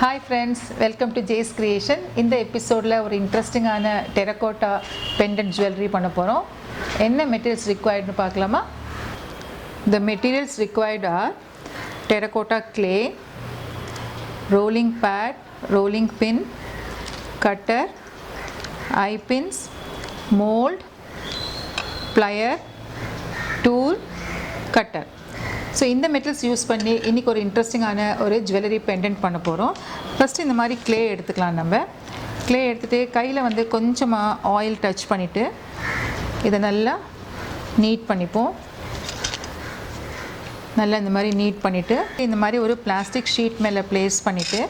Hi friends, welcome to Jay's Creation. In the episode la or interesting ana terracotta pendant jewelry panna porom. Enna materials required nu paakalama? The materials required are terracotta clay, rolling pad, rolling pin, cutter, eye pins, mold, plier, tool, cutter. So இந்த materials use பண்ணி இன்றைக்கி ஒரு இன்ட்ரெஸ்டிங்கான ஒரு jewellery pendant பண்ண போகிறோம். First இந்த மாதிரி க்ளே எடுத்துக்கலாம். நம்ம க்ளே எடுத்துகிட்டு கையில் வந்து கொஞ்சமாக ஆயில் டச் பண்ணிவிட்டு இதை நல்லா நீட் பண்ணிப்போம். நல்லா இந்த மாதிரி நீட் பண்ணிவிட்டு இந்த மாதிரி ஒரு பிளாஸ்டிக் ஷீட் மேலே ப்ளேஸ் பண்ணிவிட்டு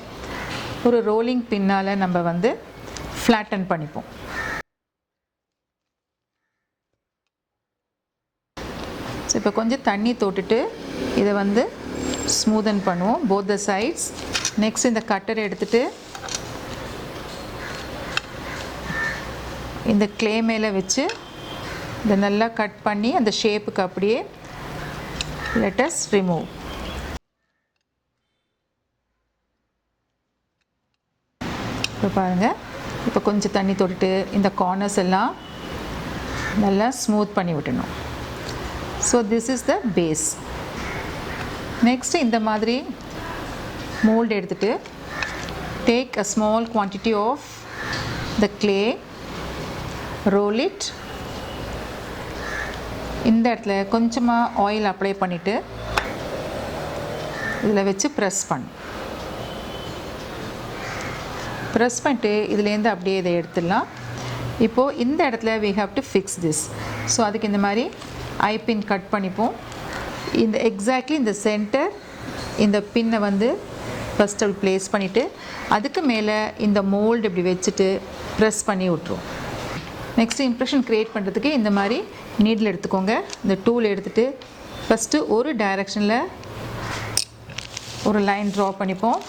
ஒரு ரோலிங் பின்னால் நம்ம வந்து ஃப்ளாட்டன் பண்ணிப்போம். ஸோ இப்போ கொஞ்சம் தண்ணி தொட்டுட்டு இதை வந்து ஸ்மூதன் பண்ணுவோம் போத் த சைட்ஸ். நெக்ஸ்ட் இந்த கட்டரை எடுத்துகிட்டு இந்த க்ளே மேலே வச்சு இதை நல்லா கட் பண்ணி அந்த ஷேப்புக்கு அப்படியே let us remove. இப்போ பாருங்கள், இப்போ கொஞ்சம் தண்ணி தொட்டுட்டு இந்த கார்னர்ஸ் எல்லாம் நல்லா ஸ்மூத் பண்ணி விட்டணும். So this is the base. Next இந்த மாதிரி மோல்டு எடுத்துகிட்டு take a small quantity of the clay, roll it. இந்த இடத்துல கொஞ்சமாக ஆயில் அப்ளை பண்ணிவிட்டு இதில் வச்சு ப்ரெஸ் பண்ணிட்டு இதுலேருந்து அப்படியே இதை எடுத்துடலாம். இப்போது இந்த இடத்துல we have to fix this. So அதுக்கு இந்த மாதிரி ஐ பின் கட் பண்ணிப்போம். இந்த எக்ஸாக்ட்லி இந்த சென்டர் இந்த பின்னை வந்து ஃபஸ்ட் அப்படி ப்ளேஸ் பண்ணிவிட்டு அதுக்கு மேலே இந்த மோல்டு இப்படி வச்சுட்டு ப்ரெஸ் பண்ணி விட்ருவோம். நெக்ஸ்ட்டு இம்ப்ரெஷன் க்ரியேட் பண்ணுறதுக்கு இந்த மாதிரி நீடில் எடுத்துக்கோங்க. இந்த டூல் எடுத்துகிட்டு ஃபஸ்ட்டு ஒரு டைரெக்ஷனில் ஒரு லைன் ட்ரா பண்ணிப்போம்.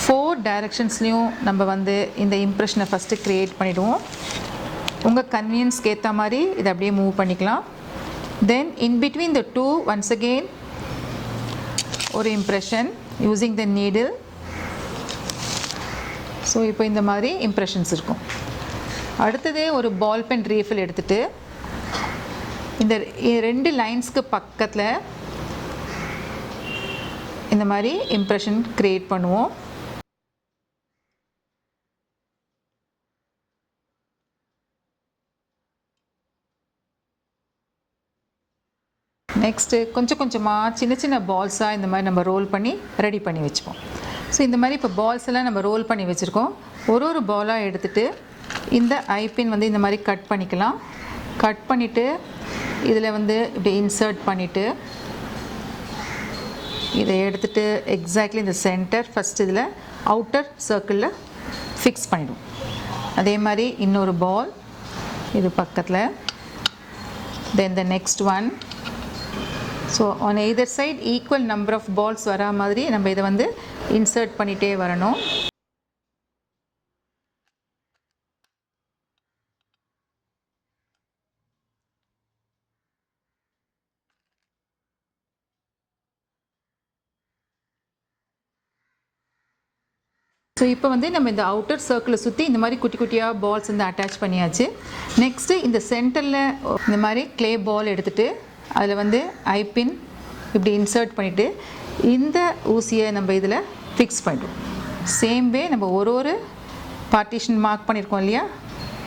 4 டைரெக்ஷன்ஸ்லேயும் நம்ம வந்து இந்த இம்ப்ரெஷனை ஃபஸ்ட்டு க்ரியேட் பண்ணிவிடுவோம். உங்கள் கன்வீனியன்ஸ்க்கு ஏற்ற மாதிரி இதை அப்படியே மூவ் பண்ணிக்கலாம். Then in between the two ones again ஒரு impression using the needle. So இப்போ இந்த மாதிரி இம்ப்ரெஷன்ஸ் இருக்கும். அடுத்ததே ஒரு பால் பென் ரீஃபில் எடுத்துகிட்டு இந்த 2 லைன்ஸ்க்கு பக்கத்தில் இந்த மாதிரி இம்ப்ரெஷன் க்ரியேட் பண்ணுவோம். நெக்ஸ்ட்டு கொஞ்சம் கொஞ்சமாக சின்ன சின்ன பால்ஸாக இந்த மாதிரி நம்ம ரோல் பண்ணி ரெடி பண்ணி வச்சுப்போம். ஸோ இந்த மாதிரி இப்போ பால்ஸ் எல்லாம் நம்ம ரோல் பண்ணி வச்சுருக்கோம். ஒரு பாலாக எடுத்துகிட்டு இந்த ஐபின் வந்து இந்த மாதிரி கட் பண்ணிக்கலாம். கட் பண்ணிவிட்டு இதில் வந்து இப்படி இன்சர்ட் பண்ணிவிட்டு இதை எடுத்துகிட்டு எக்ஸாக்ட்லி இந்த சென்டர் ஃபஸ்ட் இதில் அவுட்டர் சர்க்கிளில் ஃபிக்ஸ் பண்ணிவிடுவோம். அதே மாதிரி இன்னொரு பால் இது பக்கத்தில். Then the next one. So on either side equal number of balls வரா மாதிரி நம்ம இதை வந்து இன்சர்ட் பண்ணிகிட்டே வரணும். ஸோ இப்போ வந்து நம்ம இந்த அவுட்டர் சர்க்கிளை சுற்றி இந்த மாதிரி குட்டி குட்டியாக பால்ஸ் வந்து அட்டாச் பண்ணியாச்சு. நெக்ஸ்ட்டு இந்த சென்டரில் இந்த மாதிரி க்ளே பால் எடுத்துகிட்டு அதில் வந்து ஐபின் இப்படி இன்சர்ட் பண்ணிவிட்டு இந்த ஊசியை நம்ம இதில் ஃபிக்ஸ் பண்ணிடுவோம். சேம் வே நம்ம ஒரு பார்ட்டிஷன் மார்க் பண்ணியிருக்கோம் இல்லையா,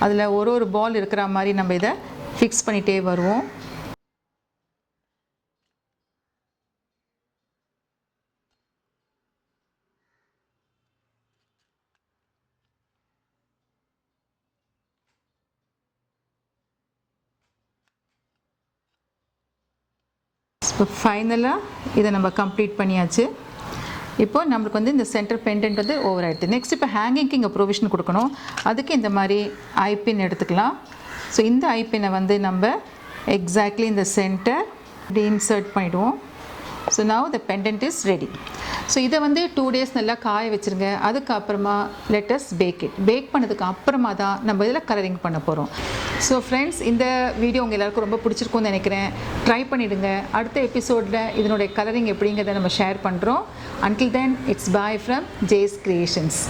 அதில் ஒரு பால் இருக்கிற மாதிரி நம்ம இதை ஃபிக்ஸ் பண்ணிகிட்டே வருவோம். இப்போ ஃபைனலாக இதை நம்ம கம்ப்ளீட் பண்ணியாச்சு. இப்போது நம்மளுக்கு வந்து இந்த சென்டர் பெண்டன்ட் வந்து ஓவர் ஆகிடுது. நெக்ஸ்ட் இப்போ ஹேங்கிங்க்கு இங்கே ப்ரொவிஷன் கொடுக்கணும். அதுக்கு இந்த மாதிரி ஐபின் எடுத்துக்கலாம். ஸோ இந்த ஐபினை வந்து நம்ம எக்ஸாக்ட்லி இந்த சென்டர் இப்படி இன்சர்ட் பண்ணிவிடுவோம். So now the pendant is ready. So இதை வந்து 2 days நல்லா காய வச்சுருங்க. அதுக்கப்புறமா let us pack it. Pack பண்ணதுக்கு அப்புறமா தான் நம்ம இதில் கலரிங் பண்ண போகிறோம். ஸோ ஃப்ரெண்ட்ஸ், இந்த வீடியோ உங்கள் எல்லாருக்கும் ரொம்ப பிடிச்சிருக்கும்னு நினைக்கிறேன். ட்ரை பண்ணிவிடுங்க. அடுத்த எபிசோடில் இதனுடைய கலரிங் எப்படிங்கிறத நம்ம ஷேர் பண்ணுறோம். Until then, it's bye from Jay's Creations.